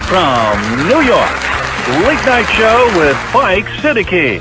From New York, Late Night Show with Mike Siddiqui.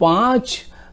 5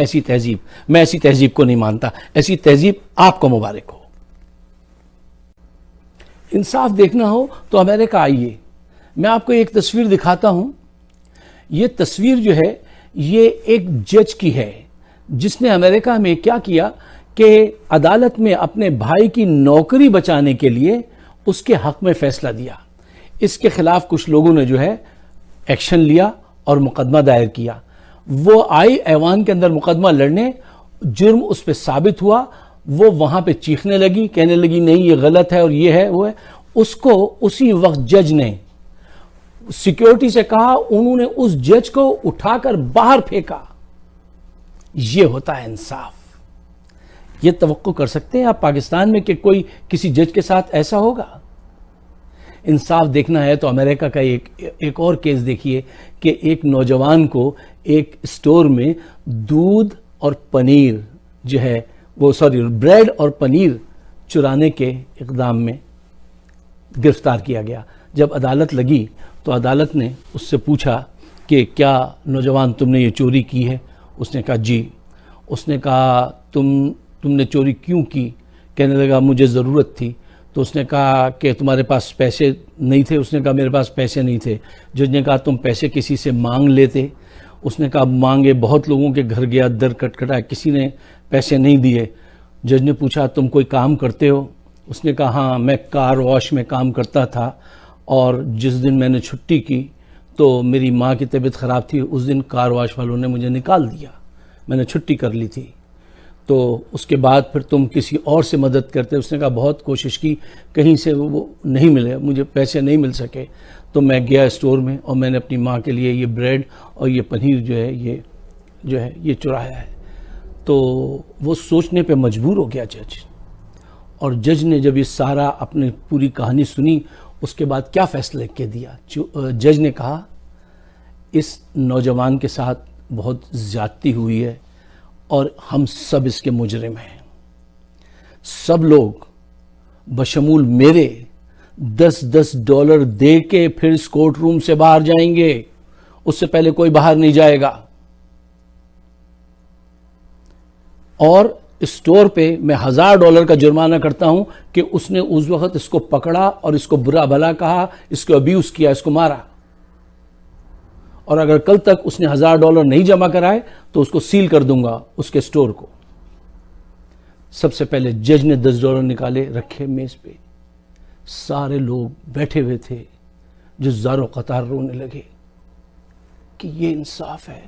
ایسی تہذیب، میں ایسی تہذیب کو نہیں مانتا، ایسی تہذیب آپ کو مبارک ہو۔ انصاف دیکھنا ہو تو امریکہ آئیے، میں آپ کو ایک تصویر دکھاتا ہوں۔ یہ تصویر جو ہے یہ ایک جج کی ہے جس نے امریکہ میں کیا کیا کہ عدالت میں اپنے بھائی کی نوکری بچانے کے لیے اس کے حق میں فیصلہ دیا۔ اس کے خلاف کچھ لوگوں نے جو ہے ایکشن لیا اور مقدمہ دائر کیا۔ وہ آئی ایوان کے اندر مقدمہ لڑنے، جرم اس پہ ثابت ہوا، وہ وہاں پہ چیخنے لگی، کہنے لگی نہیں یہ غلط ہے اور یہ ہے وہ ہے۔ اس کو اسی وقت جج نے سیکیورٹی سے کہا، انہوں نے اس جج کو اٹھا کر باہر پھینکا۔ یہ ہوتا ہے انصاف۔ یہ توقع کر سکتے ہیں آپ پاکستان میں کہ کوئی کسی جج کے ساتھ ایسا ہوگا؟ انصاف دیکھنا ہے تو امریکہ کا ایک اور کیس دیکھیے کہ ایک نوجوان کو ایک اسٹور میں دودھ اور پنیر جو ہے وہ بریڈ اور پنیر چرانے کے اقدام میں گرفتار کیا گیا۔ جب عدالت لگی تو عدالت نے اس سے پوچھا کہ کیا نوجوان تم نے یہ چوری کی ہے؟ اس نے کہا جی۔ اس نے کہا تم نے چوری کیوں کی؟ کہنے لگا مجھے ضرورت تھی۔ تو اس نے کہا کہ تمہارے پاس پیسے نہیں تھے؟ اس نے کہا میرے پاس پیسے نہیں تھے۔ جج نے کہا تم پیسے کسی سے مانگ لیتے؟ اس نے کہا مانگے، بہت لوگوں کے گھر گیا، در کٹکھٹایا، کسی نے پیسے نہیں دیے۔ جج نے پوچھا تم کوئی کام کرتے ہو؟ اس نے کہا ہاں میں کار واش میں کام کرتا تھا، اور جس دن میں نے چھٹی کی تو میری ماں کی طبیعت خراب تھی، اس دن کار واش والوں نے مجھے نکال دیا، میں نے چھٹی کر لی تھی۔ تو اس کے بعد پھر تم کسی اور سے مدد کرتے؟ اس نے کہا بہت کوشش کی، کہیں سے وہ نہیں ملے، مجھے پیسے نہیں مل سکے، تو میں گیا اسٹور میں اور میں نے اپنی ماں کے لیے یہ بریڈ اور یہ پنیر جو ہے یہ چرایا ہے۔ تو وہ سوچنے پہ مجبور ہو گیا جج، اور جج نے جب یہ سارا اپنی پوری کہانی سنی اس کے بعد کیا فیصلہ کے دیا؟ جج نے کہا اس نوجوان کے ساتھ بہت زیادتی ہوئی ہے اور ہم سب اس کے مجرم ہیں۔ سب لوگ بشمول میرے $10 دے کے پھر اس کورٹ روم سے باہر جائیں گے، اس سے پہلے کوئی باہر نہیں جائے گا۔ اور اسٹور پہ میں $1000 کا جرمانہ کرتا ہوں کہ اس نے اس وقت اس کو پکڑا اور اس کو برا بھلا کہا، اس کو ابیوز کیا، اس کو مارا، اور اگر کل تک اس نے $1000 نہیں جمع کرائے تو اس کو سیل کر دوں گا اس کے اسٹور کو۔ سب سے پہلے جج نے $10 نکالے، رکھے میز پہ، سارے لوگ بیٹھے ہوئے تھے جو زارو قطار رونے لگے کہ یہ انصاف ہے۔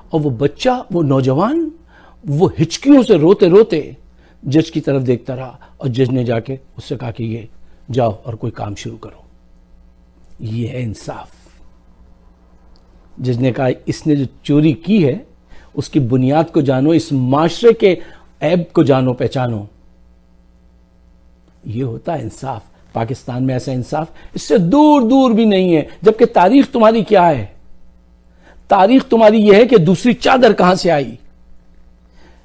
اور وہ بچہ، وہ نوجوان، وہ ہچکیوں سے روتے روتے جج کی طرف دیکھتا رہا، اور جج نے جا کے اس سے کہا کہ یہ جاؤ اور کوئی کام شروع کرو۔ یہ ہے انصاف۔ جج نے کہا اس نے جو چوری کی ہے اس کی بنیاد کو جانو، اس معاشرے کے عیب کو جانو، پہچانو۔ یہ ہوتا ہے انصاف۔ پاکستان میں ایسا انصاف اس سے دور دور بھی نہیں ہے، جبکہ تاریخ تمہاری کیا ہے؟ تاریخ تمہاری یہ ہے کہ دوسری چادر کہاں سے آئی،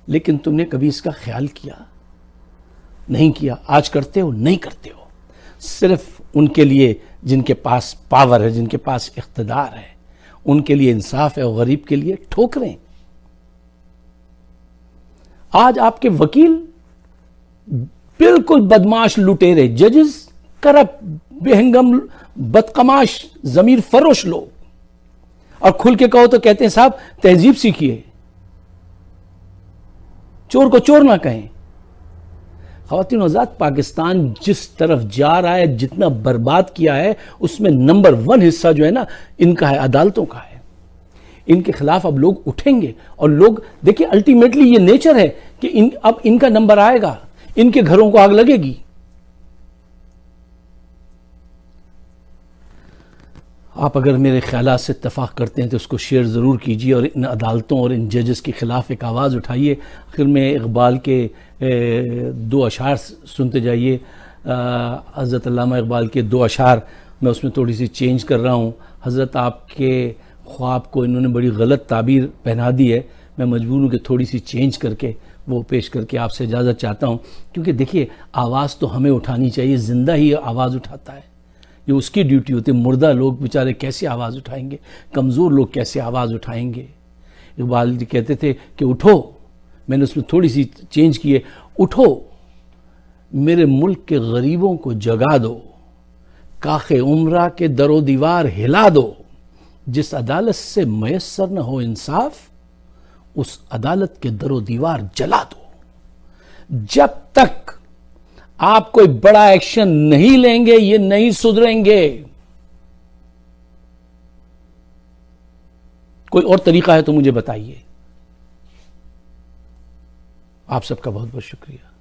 لیکن تم نے کبھی اس کا خیال کیا؟ نہیں کیا۔ آج کرتے ہو؟ نہیں کرتے ہو۔ صرف ان کے لیے جن کے پاس پاور ہے، جن کے پاس اقتدار ہے، ان کے لیے انصاف ہے، اور غریب کے لیے ٹھوکریں۔ آج آپ کے وکیل بالکل بدماش لٹیرے، ججز کرپٹ، بہنگم، بدقماش، ضمیر فروش لوگ، اور کھل کے کہو تو کہتے ہیں صاحب تہذیب سیکھیے، چور کو چور نہ کہیں۔ خواتین و حضرات، پاکستان جس طرف جا رہا ہے، جتنا برباد کیا ہے، اس میں نمبر 1 حصہ جو ہے نا ان کا ہے، عدالتوں کا ہے۔ ان کے خلاف اب لوگ اٹھیں گے، اور لوگ دیکھیں الٹیمیٹلی یہ نیچر ہے کہ اب ان کا نمبر آئے گا، ان کے گھروں کو آگ لگے گی۔ آپ اگر میرے خیالات سے اتفاق کرتے ہیں تو اس کو شیئر ضرور کیجیے، اور ان عدالتوں اور ان ججز کے خلاف ایک آواز اٹھائیے۔ آخر میں اقبال کے 2 اشعار سنتے جائیے۔ حضرت علامہ اقبال کے 2 اشعار میں اس میں تھوڑی سی چینج کر رہا ہوں۔ حضرت آپ کے خواب کو انہوں نے بڑی غلط تعبیر پہنا دی ہے، میں مجبور ہوں کہ تھوڑی سی چینج کر کے وہ پیش کر کے آپ سے اجازت چاہتا ہوں، کیونکہ دیکھیے آواز تو ہمیں اٹھانی چاہیے، زندہ ہی آواز اٹھاتا ہے، یہ اس کی ڈیوٹی ہوتی ہے۔ مردہ لوگ بیچارے کیسے آواز اٹھائیں گے، کمزور لوگ کیسے آواز اٹھائیں گے۔ اقبال جی کہتے تھے کہ اٹھو میں نے اس میں تھوڑی سی چینج کی ہے. اٹھو میرے ملک کے غریبوں کو جگا دو, کاخ عمرہ کے در و دیوار ہلا دو. جس عدالت سے میسر نہ ہو انصاف اس عدالت کے در و دیوار جلا دو. جب تک آپ کوئی بڑا ایکشن نہیں لیں گے یہ نہیں سدھریں گے. کوئی اور طریقہ ہے تو مجھے بتائیے. آپ سب کا بہت بہت شکریہ.